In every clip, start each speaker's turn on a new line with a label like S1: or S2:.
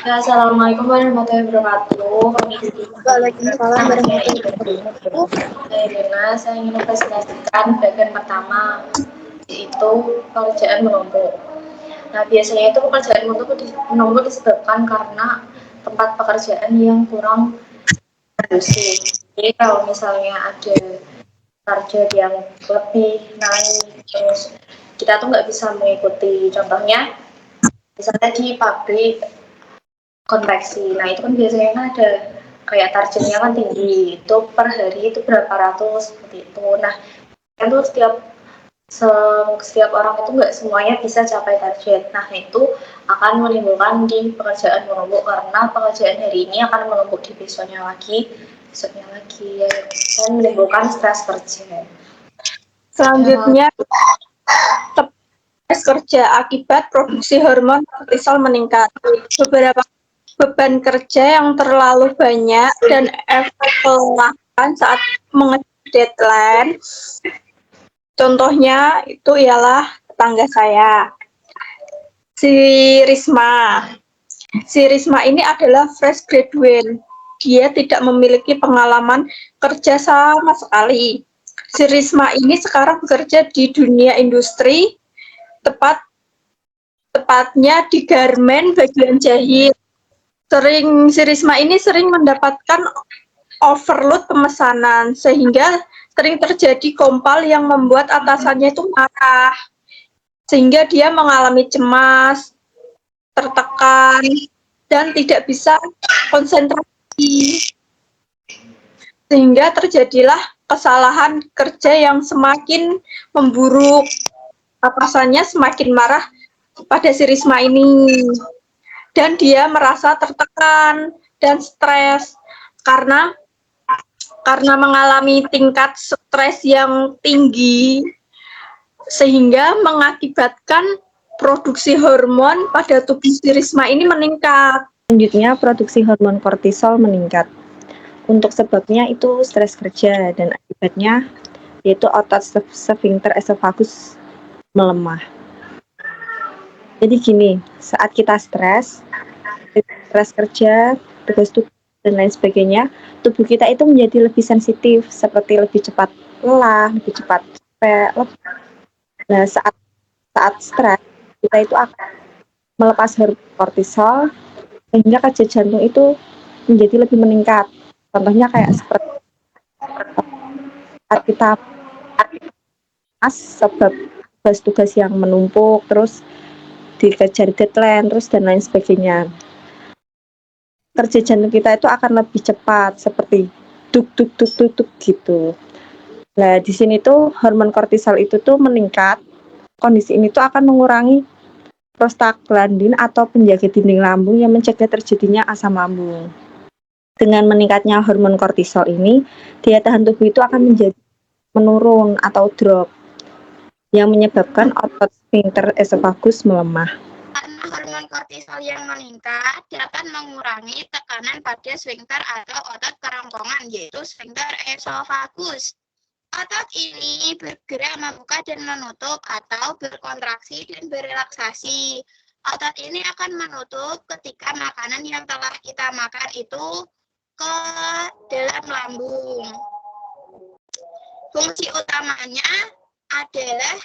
S1: Ya, Assalamualaikum warahmatullahi wabarakatuh. Kami di sini
S2: Waalaikumsalam
S1: nama saya
S2: warahmatullahi
S1: Irina.
S2: wabarakatuh.
S1: Saya ingin mempresentasikan bagian pertama, yaitu pekerjaan menumpuk. Nah, biasanya itu pekerjaan menumpuk disebabkan karena tempat pekerjaan yang kurang kondusif. Jadi kalau misalnya ada target yang lebih naik, terus kita tuh nggak bisa mengikuti. Contohnya, misalnya di pabrik konveksi. Nah, itu kan biasanya kan ada kayak targetnya kan tinggi. Itu per hari itu berapa ratus seperti itu. Nah, kan tuh setiap orang itu nggak semuanya bisa capai target. Nah, itu akan menimbulkan di pekerjaan menumpuk karena pekerjaan hari ini akan menumpuk di besoknya lagi ya, dan menimbulkan stres kerja.
S2: Selanjutnya, stres kerja akibat produksi hormon kortisol meningkat. Beberapa beban kerja yang terlalu banyak dan efek kelelahan saat mengejar deadline. Contohnya itu ialah tetangga saya, si Risma. Si Risma ini adalah fresh graduate. Dia tidak memiliki pengalaman kerja sama sekali. Si Risma ini sekarang bekerja di dunia industri, tepatnya di garmen bagian jahit. Si Risma ini sering mendapatkan overload pemesanan, sehingga sering terjadi kompal yang membuat atasannya itu marah. Sehingga dia mengalami cemas, tertekan, dan tidak bisa konsentrasi. Sehingga terjadilah kesalahan kerja yang semakin memburuk. Atasannya semakin marah pada si Risma ini. Dan dia merasa tertekan dan stres karena mengalami tingkat stres yang tinggi sehingga mengakibatkan produksi hormon pada tubuh si Risma ini meningkat.
S3: Selanjutnya, produksi hormon kortisol meningkat. Untuk sebabnya itu stres kerja dan akibatnya yaitu otot sphincter esofagus melemah. Jadi gini, saat kita stres kerja, tugas dan lain sebagainya, tubuh kita itu menjadi lebih sensitif, seperti lebih cepat lelah, lebih cepat capek. Nah, saat stres, kita itu akan melepas hormon kortisol sehingga kerja jantung itu menjadi lebih meningkat. Contohnya kayak seperti saat kita sebab tugas-tugas yang menumpuk, terus dikejar deadline, terus dan lain sebagainya. Kerja jantung kita itu akan lebih cepat, seperti duk duk duk duk duk gitu. Nah, di sini tuh hormon kortisol itu tuh meningkat. Kondisi ini tuh akan mengurangi prostaglandin atau penjaga dinding lambung yang mencegah terjadinya asam lambung. Dengan meningkatnya hormon kortisol ini, daya tahan tubuh itu akan menjadi menurun atau drop yang menyebabkan otot sphincter esofagus melemah.
S4: Karena hormon kortisol yang meningkat dapat mengurangi tekanan pada sphincter atau otot kerongkongan, yaitu sphincter esofagus. Otot ini bergerak membuka dan menutup atau berkontraksi dan berelaksasi. Otot ini akan menutup ketika makanan yang telah kita makan itu ke dalam lambung. Fungsi utamanya adalah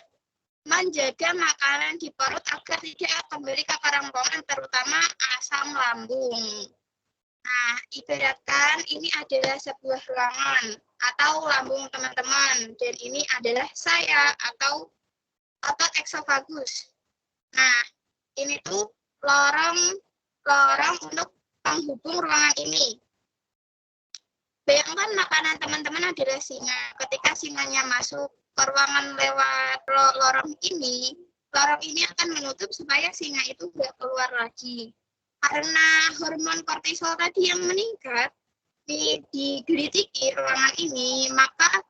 S4: menjaga makanan di perut agar tidak kembali ke kerongkongan, terutama asam lambung. Nah, ibaratkan ini adalah sebuah ruangan atau lambung teman-teman, dan ini adalah saya atau otot eksofagus. Nah, ini tuh lorong untuk penghubung ruangan ini. Bayangkan makanan teman-teman adalah singa. Ketika singanya masuk ke ruangan lewat lorong ini akan menutup supaya singa itu nggak keluar lagi. Karena hormon kortisol tadi yang meningkat digelitiki ruangan ini, maka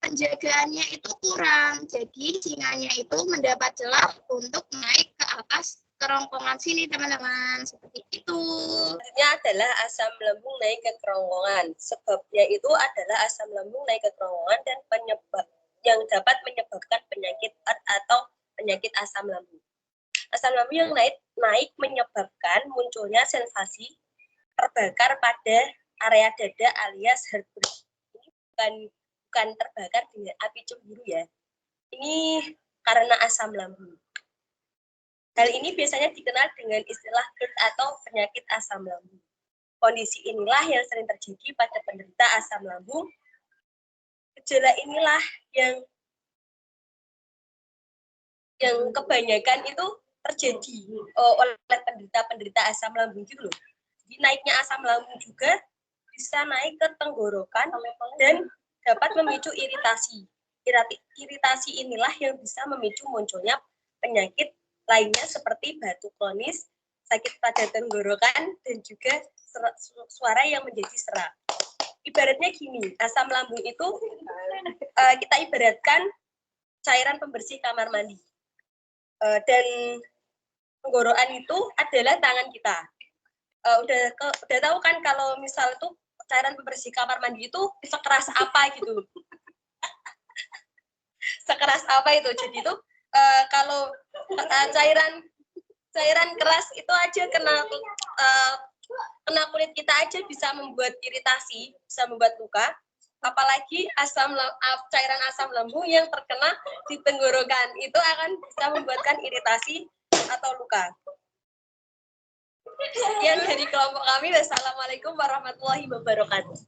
S4: penjagaannya itu kurang. Jadi singanya itu mendapat celah untuk naik ke atas kerongkongan sini, teman-teman. Seperti itu.
S5: Selanjutnya adalah asam lambung naik ke kerongkongan. Sebabnya itu adalah asam lambung naik ke kerongkongan dan penyebab yang dapat menyebabkan penyakit atau penyakit asam lambung. Asam lambung yang naik menyebabkan munculnya sensasi terbakar pada area dada alias heartburn. Ini bukan terbakar dengan api cemburu ya. Ini karena asam lambung. Hal ini biasanya dikenal dengan istilah GERD atau penyakit asam lambung. Kondisi inilah yang sering terjadi pada penderita asam lambung. Gejala inilah yang kebanyakan itu terjadi oleh penderita asam lambung gitu loh. Jadi naiknya asam lambung juga bisa naik ke tenggorokan dan dapat memicu iritasi. Iritasi inilah yang bisa memicu munculnya penyakit lainnya seperti batuk kronis, sakit pada tenggorokan, dan juga suara yang menjadi serak. Ibaratnya gini, asam lambung itu kita ibaratkan cairan pembersih kamar mandi. Dan tenggorokan itu adalah tangan kita. Udah tahu kan kalau misal itu cairan pembersih kamar mandi itu sekeras apa gitu. Sekeras apa itu. Jadi itu kalau cairan keras itu aja kena kulit kita aja bisa membuat iritasi, bisa membuat luka. Apalagi cairan asam lambung yang terkena di tenggorokan itu akan bisa membuatkan iritasi atau luka. Sekian dari kelompok kami. Wassalamualaikum warahmatullahi wabarakatuh.